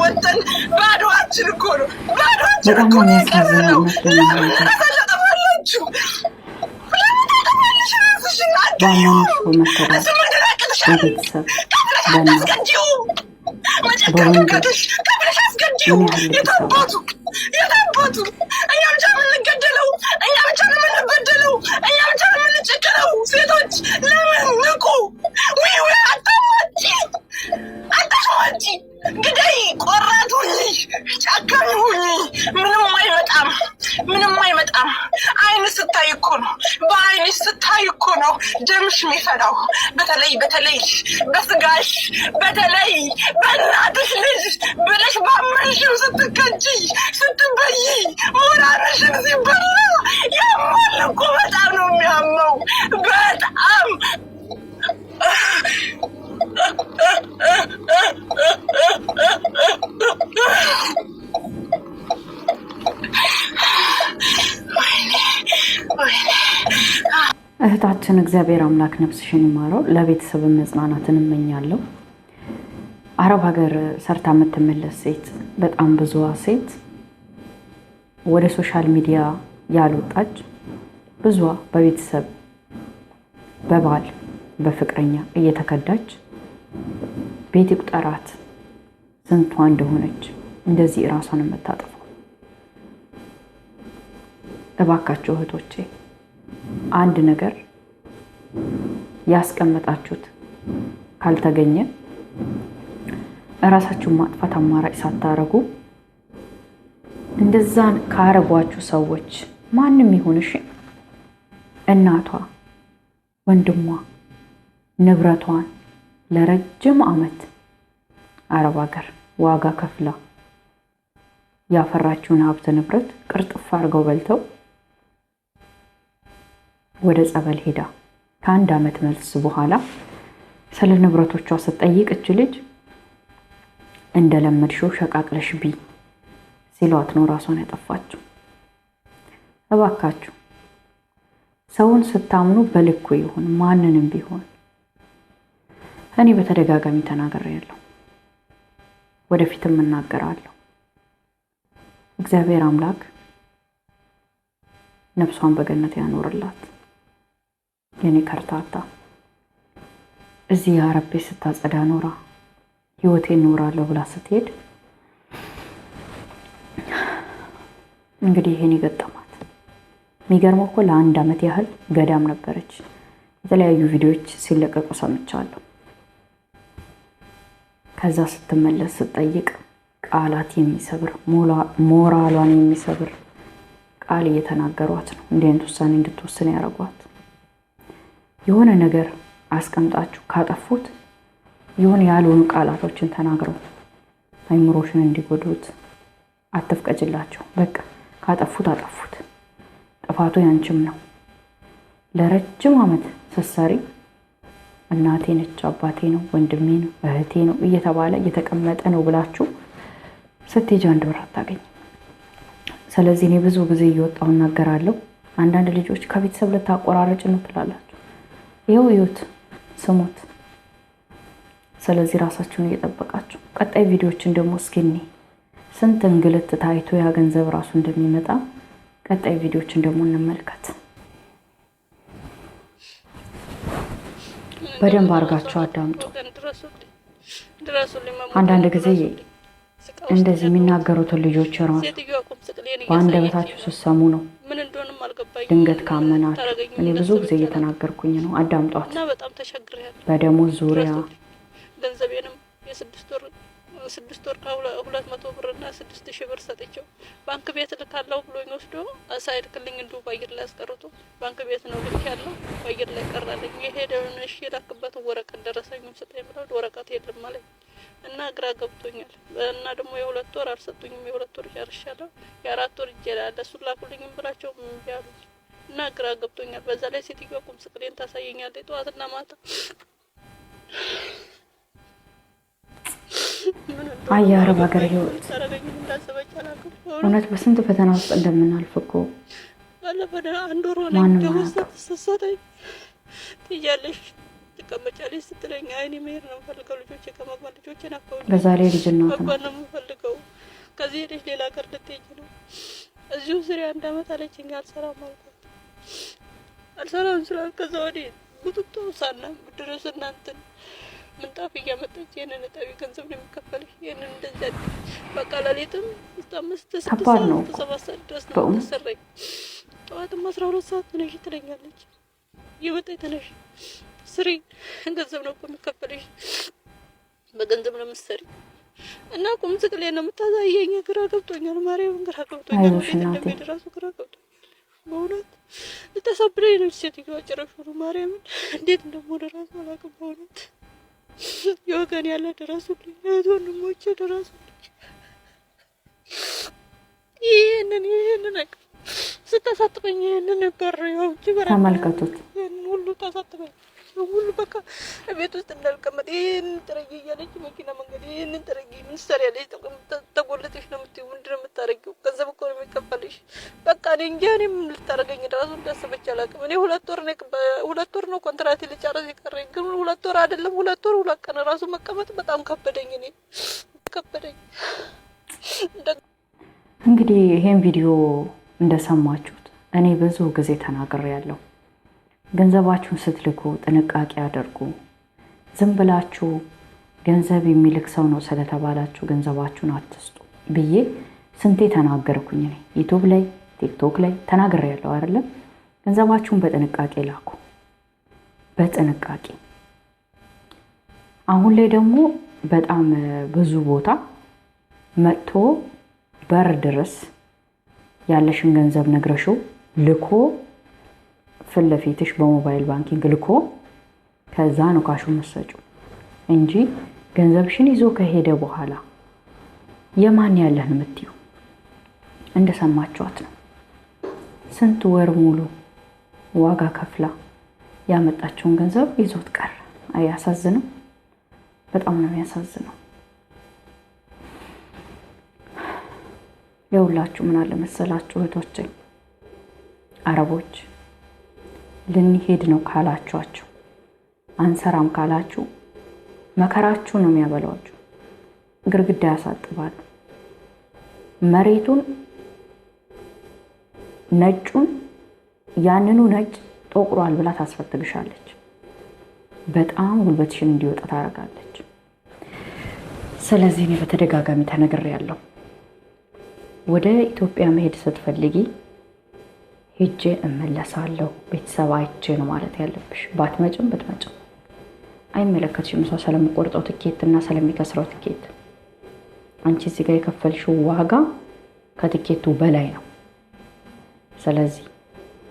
ወጥተን ባዶአችን እኮ ነው ባዶአችን እኮ ነው የቀረነው። ተሰለጠባላችሁ የታባቱ እኛ ብቻ የምንገደለው እኛ ብቻ የምንበደለው እኛ ብቻ የምንጨቀለው ሴቶች ለምን ንቁ? አታሟጪ ግዳይ ቆራጥ ሁኚ ጨካኝ ሁኚ። ምንም አይመጣም። አይን ስታይ እኮ ነው በአይንሽ ስታይ እኮ ነው ደምሽ የሚፈላው። በተለይ በስጋሽ በተለይ በእናትሽ ልጅ ብለሽ ባመንሽው ስትከጂ ስትበይ ሞራልሽን ሲበላ ያማል እኮ በጣም ነው የሚያመው በጣም እህታችን እግዚአብሔር አምላክ ነፍስሽን ይማረው። ለቤተሰብ መጽናናትን እመኛለሁ። አረብ ሀገር ሰርታ የምትመለስ ሴት በጣም ብዙዋ ሴት ወደ ሶሻል ሚዲያ ያልወጣች ብዙዋ በቤተሰብ በባል በፍቅረኛ እየተከዳች ቤት ይቁጠራት ስንቷ እንደሆነች እንደዚህ ራሷን የምታጠፋው። እባካችሁ እህቶቼ አንድ ነገር ያስቀመጣችሁት ካልተገኘ እራሳችሁን ማጥፋት አማራጭ ሳታረጉ እንደዛን ካረጓችሁ ሰዎች ማንም ይሁንሽ እናቷ ወንድሟ ንብረቷን ለረጅም ዓመት አረብ ሀገር ዋጋ ከፍላ ያፈራችውን ሀብት ንብረት ቅርጥፍ አድርገው በልተው ወደ ጸበል ሄዳ ከአንድ ዓመት መልስ በኋላ ስለ ንብረቶቿ ስትጠይቅ እች ልጅ እንደለመድሽው ሸቃቅለሽ ቢ ሲሏት ነው ራሷን ያጠፋችው። እባካችሁ ሰውን ስታምኑ በልኩ ይሁን ማንንም ቢሆን። እኔ በተደጋጋሚ ተናግሬያለሁ፣ ወደፊትም እናገራለሁ። እግዚአብሔር አምላክ ነፍሷን በገነት ያኖርላት። የኔ ከርታታ እዚህ የአረብ ቤት ስታጸዳ ኖራ ህይወቴን ኖራለሁ ብላ ስትሄድ እንግዲህ ይሄን ይገጠማት። የሚገርመው እኮ ለአንድ ዓመት ያህል ገዳም ነበረች። የተለያዩ ቪዲዮዎች ሲለቀቁ ሰምቻለሁ። ከዛ ስትመለስ ስትጠይቅ ቃላት የሚሰብር ሞራሏን የሚሰብር ቃል እየተናገሯት ነው እንዲህ አይነት ውሳኔ እንድትወስን ያደርጓት። የሆነ ነገር አስቀምጣችሁ ካጠፉት የሆነ ያልሆኑ ቃላቶችን ተናግረው አይምሮሽን እንዲጎዱት አትፍቀጅላቸው። በቃ ካጠፉት አጠፉት፣ ጥፋቱ ያንቺም ነው። ለረጅም ዓመት ስትሰሪ እናቴ ነች፣ አባቴ ነው፣ ወንድሜ ነው፣ እህቴ ነው እየተባለ እየተቀመጠ ነው ብላችሁ ስትሄጂ አንድ ብር አታገኝ። ስለዚህ እኔ ብዙ ጊዜ እየወጣሁ እናገራለሁ። አንዳንድ ልጆች ከቤተሰብ ልታቆራረጭ ነው ትላላችሁ። ይኸው እዩት፣ ስሙት። ስለዚህ ራሳችሁን እየጠበቃችሁ ቀጣይ ቪዲዮዎችን ደግሞ እስኪኒ ስንት እንግልት ታይቶ ያ ገንዘብ ራሱ እንደሚመጣ ቀጣይ ቪዲዮዎችን ደግሞ እንመልከት። በደንብ አድርጋችሁ አዳምጡ። አንዳንድ ጊዜ እንደዚህ የሚናገሩትን ልጆች ራሱ በአንደበታችሁ ስትሰሙ ነው ድንገት ካመናችሁ። እኔ ብዙ ጊዜ እየተናገርኩኝ ነው፣ አዳምጧት። በደሞዝ ዙሪያ ገንዘቤንም የስድስት ወር ከ200 ብርና 6000 ብር ሰጥቼው ባንክ ቤት ልካለው ብሎኝ ወስዶ ሳይልክልኝ እንዲሁ ባየር ላይ አስቀርቶ ባንክ ቤት ነው ልክ ያለው ባየር ላይ ቀራለኝ። የሄደውን እሺ የላክበት ወረቀት ደረሰኝም ሰጠኝ ብለው ወረቀት የለም ማለት እና ግራ ገብቶኛል። እና ደግሞ የ2 ወር አልሰጡኝም። የ2 ወር ጨርሻለሁ። የ4 ወር ይጀላል እሱ ላኩልኝም ብላቸው ያሉ እና ግራ ገብቶኛል። በዛ ላይ ሴትዮዋ ቁም ስቅሌን ታሳየኛለች ጠዋትና ማታ። አያረብ ሀገር ህይወት እውነት በስንት ፈተና ውስጥ እንደምናልፍ እኮ አንድ ወር ማንም ተሰሰተኝ ትያለሽ ትቀመጫለሽ ስትለኝ አይኔ መሄድ ነው ፈልገው ልጆቼ ከመግባት ልጆቼ ናቸው በዛ ላይ ልጅ እናት ነው ፈልገው ከዚህ ሄደሽ ሌላ ሀገር ልትሄጂ ነው? እዚሁ ስሪ 1 አመት አለችኝ። አልሰራም አልኳት። አልሰራም ስላል ከዛ ወዲህ ቡጥቶ ሳና ድረስ እናንተን ምንጣፍ እያመጣች ይሄንን እጣቢ ገንዘብ ነው የሚከፈልሽ። ይሄንን እንደዚህ በቃ ሌሊትም 5-6 ሰዓት ድረስ ነው ተሰረኝ። ጠዋትም 12 ሰዓት ነሽ ትለኛለች። የመጣ ተነሽ ስሪ ገንዘብ ነው እኮ የሚከፈልሽ፣ በገንዘብ ነው የምትሰሪ እና ቁም ስቅሌ ነው የምታሳየኝ። ግራ ገብቶኛል፣ ማርያምን ግራ ገብቶኛል። እንዴት ራሱ ግራ ገብቶኛል በእውነት ልታሳብረኝ ነው ሴትዮዋ። ጭራሽ ነው ማርያምን እንዴት እንደምሆነ ራሱ አላውቅም በእውነት። የወገን ያለ ድረሱልኝ፣ እህት ወንድሞቼ ድረሱልኝ። ይህንን ስታሳጥበኝ ይህንን ነበር ያው ተመልከቱት። ይህንን ሁሉ ታሳጥበኝ ሁሉ በቃ ቤት ውስጥ እንዳልቀመጥ ይህንን ጥረጊ እያለች መኪና መንገድ ይህንን ጥረጊ ምን ትሰሪያለሽ? ተጎልተሽ ነው የምትይው። ምንድን ነው የምታረጊው? ገንዘብ እኮ ነው የሚከፈልሽ። በቃ እኔ እንጃ እኔ ምን ልታረገኝ እራሱ እንዳሰበች አላውቅም። እኔ 2 ወር ነው ኮንትራቴ ልጨርስ የቀረኝ፣ ግን 2 ወር አይደለም 2 ወር 2 ቀን እራሱ መቀመጥ በጣም ከበደኝ። እኔ ከበደኝ። እንግዲህ ይሄን ቪዲዮ እንደሰማችሁት እኔ ብዙ ጊዜ ተናግሬያለሁ። ገንዘባችሁን ስትልኩ ጥንቃቄ አድርጉ። ዝም ብላችሁ ገንዘብ የሚልክ ሰው ነው ስለተባላችሁ ገንዘባችሁን አትስጡ ብዬ ስንቴ ተናገርኩኝ። እኔ ዩቲዩብ ላይ ቲክቶክ ላይ ተናግሬያለሁ አይደለም? ገንዘባችሁን በጥንቃቄ ላኩ፣ በጥንቃቄ። አሁን ላይ ደግሞ በጣም ብዙ ቦታ መጥቶ በር ድረስ ያለሽን ገንዘብ ነግረሽው ልኮ ፊት ለፊትሽ በሞባይል ባንኪንግ ልኮ ከዛ ነው ካሹን መሰጪው እንጂ ገንዘብሽን ይዞ ከሄደ በኋላ የማን ያለህን የምትይው እንደሰማችኋት ነው። ስንት ወር ሙሉ ዋጋ ከፍላ ያመጣችውን ገንዘብ ይዞት ቀረ። አያሳዝንም? በጣም ነው የሚያሳዝነው። የሁላችሁ ምን አለ መሰላችሁ እህቶቼ፣ አረቦች ልንሄድ ነው ካላችኋቸው፣ አንሰራም ካላችሁ መከራችሁ ነው የሚያበላችሁ። ግርግዳ ያሳጥባሉ። መሬቱን ነጩን ያንኑ ነጭ ጠቁሯል ብላ ታስፈትግሻለች። በጣም ጉልበትሽን እንዲወጣ ታደርጋለች። ስለዚህ እኔ በተደጋጋሚ ተነግሬያለሁ። ወደ ኢትዮጵያ መሄድ ስትፈልጊ ሄጄ እመለሳለሁ ቤተሰብ አይቼ ነው ማለት ያለብሽ። ባትመጭም ብትመጭም አይመለከትሽም። እሷ ስለምቆርጠው ትኬት እና ስለሚከስረው ትኬት አንቺ እዚህ ጋር የከፈልሽው ዋጋ ከትኬቱ በላይ ነው። ስለዚህ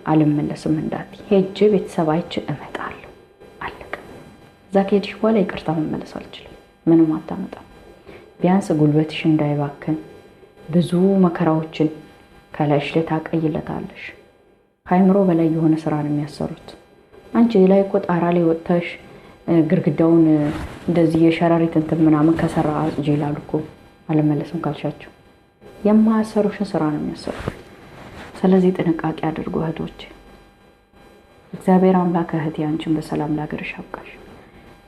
አልመለስም እንዳትይ። ሄጄ ቤተሰብ አይቼ እመጣለሁ፣ አለቀ። እዛ ከሄድሽ በኋላ ይቅርታ መመለስ አልችልም። ምንም አታመጣም። ቢያንስ ጉልበትሽ እንዳይባክን ብዙ መከራዎችን ከላይሽ ላይ ታቀይለታለሽ። ከአይምሮ በላይ የሆነ ስራ ነው የሚያሰሩት። አንቺ ላይ እኮ ጣራ ላይ ወጥተሽ ግርግዳውን እንደዚህ የሸረሪት እንትን ምናምን ከሰራ አጽጂ ይላሉ እኮ አልመለስም ካልሻቸው። የማያሰሩሽን ስራ ነው የሚያሰሩት። ስለዚህ ጥንቃቄ አድርጉ እህቶቼ። እግዚአብሔር አምላክ እህቴ አንቺን በሰላም ለሀገርሽ ያብቃሽ።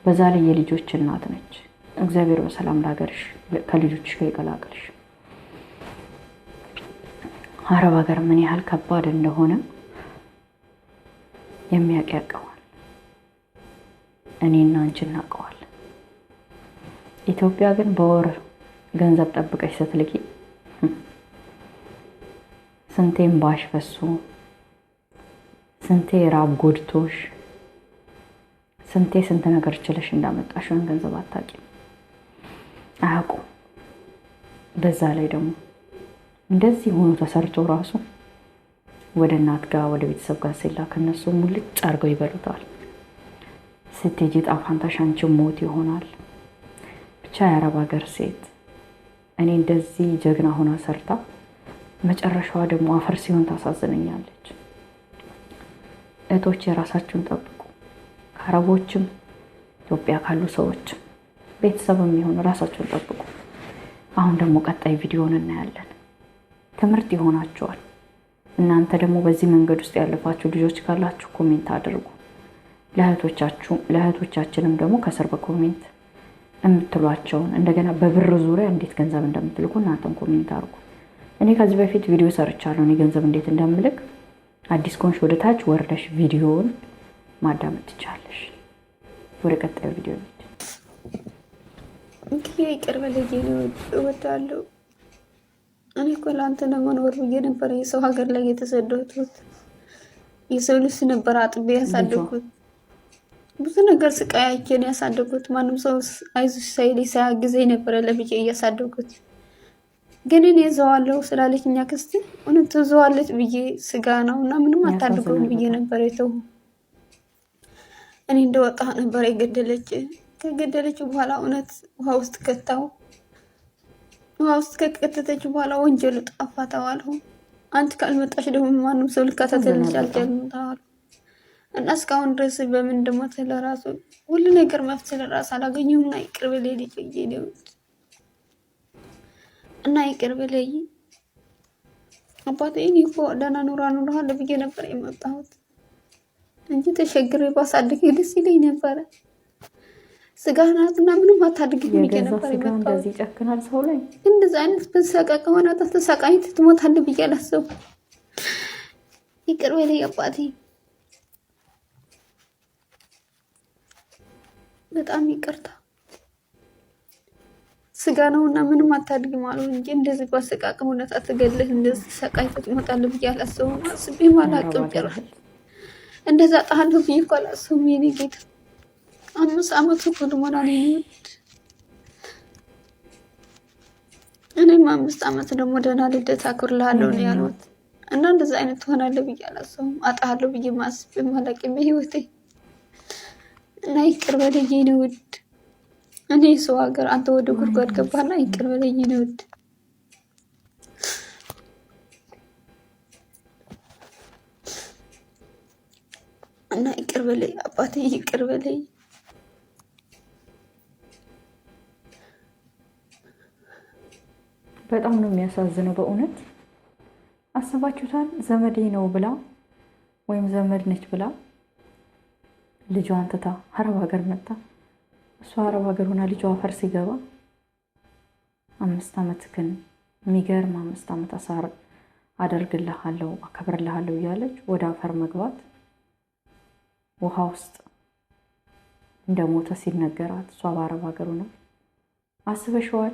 በዛ ላይ የልጆች እናት ነች። እግዚአብሔር በሰላም ለሀገርሽ ከልጆችሽ ጋር ይቀላቅልሽ። አረብ ሀገር ምን ያህል ከባድ እንደሆነ የሚያውቅ ያውቀዋል። እኔና አንቺ እናውቀዋለን። ኢትዮጵያ ግን በወር ገንዘብ ጠብቀሽ ስትልኪ ስንቴም ባሽ ፈሱ፣ ስንቴ ራብ ጎድቶሽ፣ ስንት ነገር ችለሽ እንዳመጣሽውን ገንዘብ አታውቂም፣ አያውቁም። በዛ ላይ ደግሞ እንደዚህ ሆኖ ተሰርቶ ራሱ ወደ እናት ጋር ወደ ቤተሰብ ጋር ሲላክ እነሱ ሙልጭ አድርገው ይበሉታል። ስትሄጂ ጣፋንታሽ አንቺ ሞት ይሆናል። ብቻ የአረብ ሀገር ሴት እኔ እንደዚህ ጀግና ሆና ሰርታ መጨረሻዋ ደግሞ አፈር ሲሆን ታሳዝነኛለች። እህቶች የራሳችሁን ጠብቁ። ከአረቦችም ኢትዮጵያ ካሉ ሰዎች ቤተሰብም ይሁን ራሳችሁን ጠብቁ። አሁን ደግሞ ቀጣይ ቪዲዮን እናያለን። ትምህርት ይሆናችኋል። እናንተ ደግሞ በዚህ መንገድ ውስጥ ያለፋችሁ ልጆች ካላችሁ ኮሜንት አድርጉ። ለእህቶቻችንም ደግሞ ከስር በኮሜንት የምትሏቸውን እንደገና በብር ዙሪያ እንዴት ገንዘብ እንደምትልኩ እናንተን ኮሜንት አድርጉ። እኔ ከዚህ በፊት ቪዲዮ ሰርቻለሁ። እኔ ገንዘብ እንዴት እንደምልክ አዲስ ኮንሽ ወደ ታች ወርደሽ ቪዲዮውን ማዳመጥ ትቻለሽ። ወደ ቀጣዩ ቪዲዮ ነች። እንግዲህ ይቅር በለኝ እወዳለሁ። እኔ እኮ ለአንተ ለመኖር ብዬ ነበር የሰው ሀገር ላይ የተሰደድኩት። የሰው ልብስ ነበር አጥቤ ያሳደግኩት። ብዙ ነገር ስቃያችን ያሳደግኩት። ማንም ሰው አይዞሽ ሳይለኝ ሳያግዘኝ ነበረ ለብቻ እያሳደግኩት። ግን እኔ እዘዋለሁ ስላለች እኛ ክስት እውነት ትዘዋለች ብዬ ስጋ ነው እና ምንም አታድርገውም ብዬ ነበር የተው። እኔ እንደወጣ ነበር የገደለች። ከገደለች በኋላ እውነት ውሃ ውስጥ ከታው። ውሃ ውስጥ ከከተተች በኋላ ወንጀሉ ጠፋ ተባልሁ። አንቺ ካልመጣሽ ደግሞ ማንም ሰው ልካተተልሽ አልቻልም ተባልሁ እና እስካሁን ድረስ በምን እንደሞተ ለራሱ ሁሉ ነገር መፍትሄ ለራሱ አላገኘሁም። እና ይቅር በለኝ ልጅ እና ይቅር በለኝ አባቴ። እኔ እኮ ደህና ኑሯል ብዬ ነበር የመጣሁት እንጂ ተሸግሬ ባሳድግ ደስ ይለኝ ነበረ። ስጋ ናትና ምንም አታድግም ብዬ ነበር የመጣሁት። እንደዚህ ጨክናል ሰው ላይ እንደዚህ አይነት በሰቀቀ ሆነ ተሰቃይት ትሞታለህ ብዬ አላሰብኩም። ይቅር በለኝ አባቴ፣ በጣም ይቅርታ። ስጋ ነውና ምንም አታድግም አሉ እንጂ እንደዚህ ባሰቃቀ ሁኔታ ትገለህ እንደዚህ ተሰቃይት ትሞታለህ ብዬ አላሰብኩም። አስቤም አላቅም ጭራሽ እንደዛ ጣሃለሁ ብዬ እኮ አላሰብኩም። የኔ ጌታ 5 ዓመት እኮ ልሞላል ውድ። እኔም 5 ዓመት ደግሞ ደህና ልደት አክብርልሃለሁ ነው ያሉት እና እንደዛ አይነት ትሆናለህ ብዬ አላሰብኩም። አጣሃለሁ ብዬ ማስቤም አላቅም በህይወቴ እና ይቅር በለኝ የኔ ውድ። እኔ ሰው ሀገር አንተ ወደ ጉድጓድ ገባና ይቅር በለኝ የኔ ውድ። እና ይቅር በለኝ አባቴ፣ ይቅር በለኝ። በጣም ነው የሚያሳዝነው በእውነት አስባችሁታል? ዘመዴ ነው ብላ ወይም ዘመድ ነች ብላ ልጇን ትታ አረብ ሀገር መጣ። እሷ አረብ ሀገር ሆና ልጇ አፈር ሲገባ 5 ዓመት ግን የሚገርም 5 ዓመት አሳር አደርግልሃለሁ አከብርልሃለሁ እያለች ወደ አፈር መግባት ውሃ ውስጥ እንደሞተ ሲነገራት እሷ በአረብ ሀገር ሆና አስበሽዋል?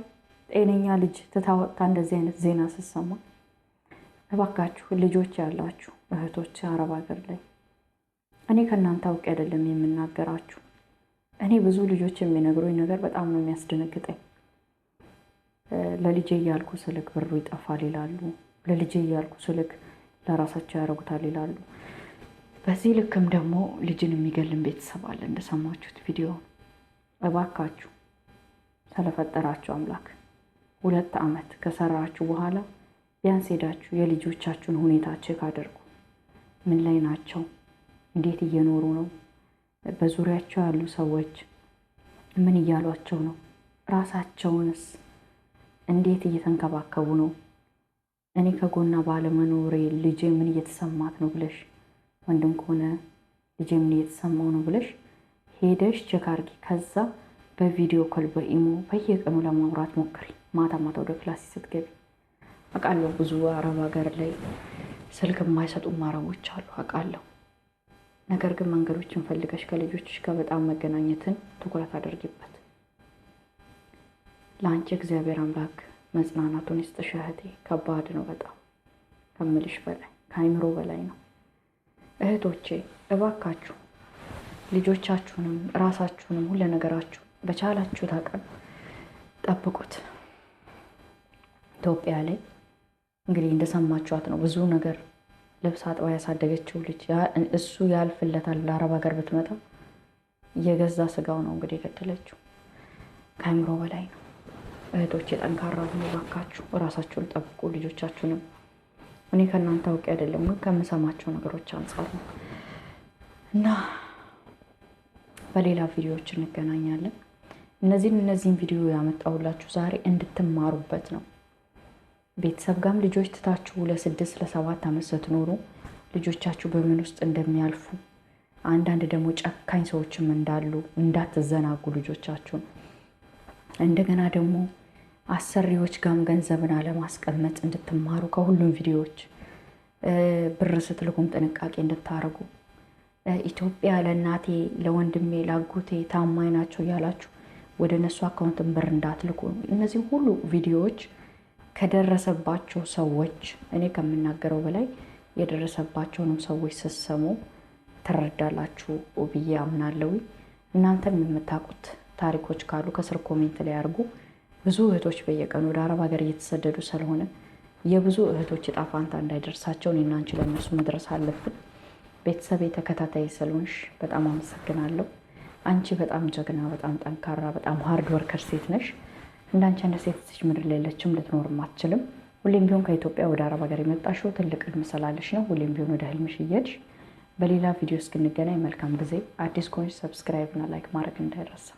ጤነኛ ልጅ ትታወጣ እንደዚህ አይነት ዜና ስትሰማ እባካችሁ ልጆች ያላችሁ እህቶች አረብ ሀገር ላይ እኔ ከእናንተ አውቄ አይደለም የምናገራችሁ። እኔ ብዙ ልጆች የሚነግሩኝ ነገር በጣም ነው የሚያስደነግጠኝ። ለልጄ እያልኩ ስልክ ብሩ ይጠፋል ይላሉ። ለልጄ እያልኩ ስልክ ለራሳቸው ያደርጉታል ይላሉ። በዚህ ልክም ደግሞ ልጅን የሚገልም ቤተሰብ አለ እንደሰማችሁት ቪዲዮ። እባካችሁ ስለፈጠራችሁ አምላክ 2 ዓመት ከሰራችሁ በኋላ ቢያንስ ሄዳችሁ የልጆቻችሁን ሁኔታ ቼክ አድርጉ። ምን ላይ ናቸው? እንዴት እየኖሩ ነው? በዙሪያቸው ያሉ ሰዎች ምን እያሏቸው ነው? ራሳቸውንስ እንዴት እየተንከባከቡ ነው? እኔ ከጎና ባለመኖሬ ልጄ ምን እየተሰማት ነው ብለሽ፣ ወንድም ከሆነ ልጄ ምን እየተሰማው ነው ብለሽ ሄደሽ ቼክ አድርጊ። ከዛ በቪዲዮ ኮል በኢሞ በየቀኑ ለማውራት ሞክሪ። ማታ ማታ ወደ ክላስ ስትገቢ አውቃለሁ ብዙ አረብ ሀገር ላይ ስልክ የማይሰጡም አረቦች አሉ አውቃለሁ። ነገር ግን መንገዶችን ፈልገሽ ከልጆችሽ ጋር በጣም መገናኘትን ትኩረት አድርጊበት። ለአንቺ እግዚአብሔር አምላክ መጽናናቱን ይስጥሽ እህቴ። ከባድ ነው በጣም ከምልሽ በላይ ከአይምሮ በላይ ነው። እህቶቼ እባካችሁ ልጆቻችሁንም ራሳችሁንም ሁሉ ነገራችሁ በቻላችሁት አቅም ጠብቁት። ኢትዮጵያ ላይ እንግዲህ እንደሰማችኋት ነው ብዙ ነገር ልብስ አጥባ ያሳደገችው ልጅ እሱ ያልፍለታል። ለአረብ ሀገር ብትመጣ የገዛ ስጋው ነው እንግዲህ የገደለችው። ከአይምሮ በላይ ነው። እህቶቼ ጠንካራ ሁኑ እባካችሁ። ራሳችሁን ጠብቁ፣ ልጆቻችሁንም። እኔ ከእናንተ አውቄ አይደለም ግን ከምሰማቸው ነገሮች አንጻር ነው እና በሌላ ቪዲዮዎች እንገናኛለን። እነዚህን ቪዲዮ ያመጣሁላችሁ ዛሬ እንድትማሩበት ነው። ቤተሰብ ጋርም ልጆች ትታችሁ ለ6 ለ7 ዓመት ስትኖሩ ልጆቻችሁ በምን ውስጥ እንደሚያልፉ አንዳንድ ደግሞ ጨካኝ ሰዎችም እንዳሉ እንዳትዘናጉ። ልጆቻችሁን እንደገና ደግሞ አሰሪዎች ጋም ገንዘብን አለማስቀመጥ እንድትማሩ ከሁሉም ቪዲዮዎች ብር ስትልኩም ጥንቃቄ እንድታረጉ ኢትዮጵያ ለእናቴ ለወንድሜ ላጎቴ ታማኝ ናቸው እያላችሁ ወደ እነሱ አካውንትን ብር እንዳትልኩ። እነዚህ ሁሉ ቪዲዮዎች ከደረሰባቸው ሰዎች እኔ ከምናገረው በላይ የደረሰባቸውንም ሰዎች ስትሰሙ ትረዳላችሁ ብዬ አምናለሁ። እናንተም የምታውቁት ታሪኮች ካሉ ከስር ኮሜንት ላይ አድርጉ። ብዙ እህቶች በየቀኑ ወደ አረብ ሀገር እየተሰደዱ ስለሆነ የብዙ እህቶች ዕጣ ፈንታ እንዳይደርሳቸው እኔና አንቺ ለእነሱ መድረስ አለብን። ቤተሰብ ተከታታይ ስለሆንሽ በጣም አመሰግናለሁ። አንቺ በጣም ጀግና፣ በጣም ጠንካራ፣ በጣም ሃርድ ወርከር ሴት ነሽ። እንዳንቺ እንደ ሴት ልጅ ምድር ላይ የለችም፣ ልትኖርም አትችልም። ሁሌም ቢሆን ከኢትዮጵያ ወደ አረብ ሀገር የመጣሽው ትልቅ ህልም ስላለሽ ነው። ሁሌም ቢሆን ወደ ህልምሽ እየሄድሽ። በሌላ ቪዲዮ እስክንገናኝ መልካም ጊዜ። አዲስ ከሆንሽ ሰብስክራይብ እና ላይክ ማድረግ እንዳይረሳ።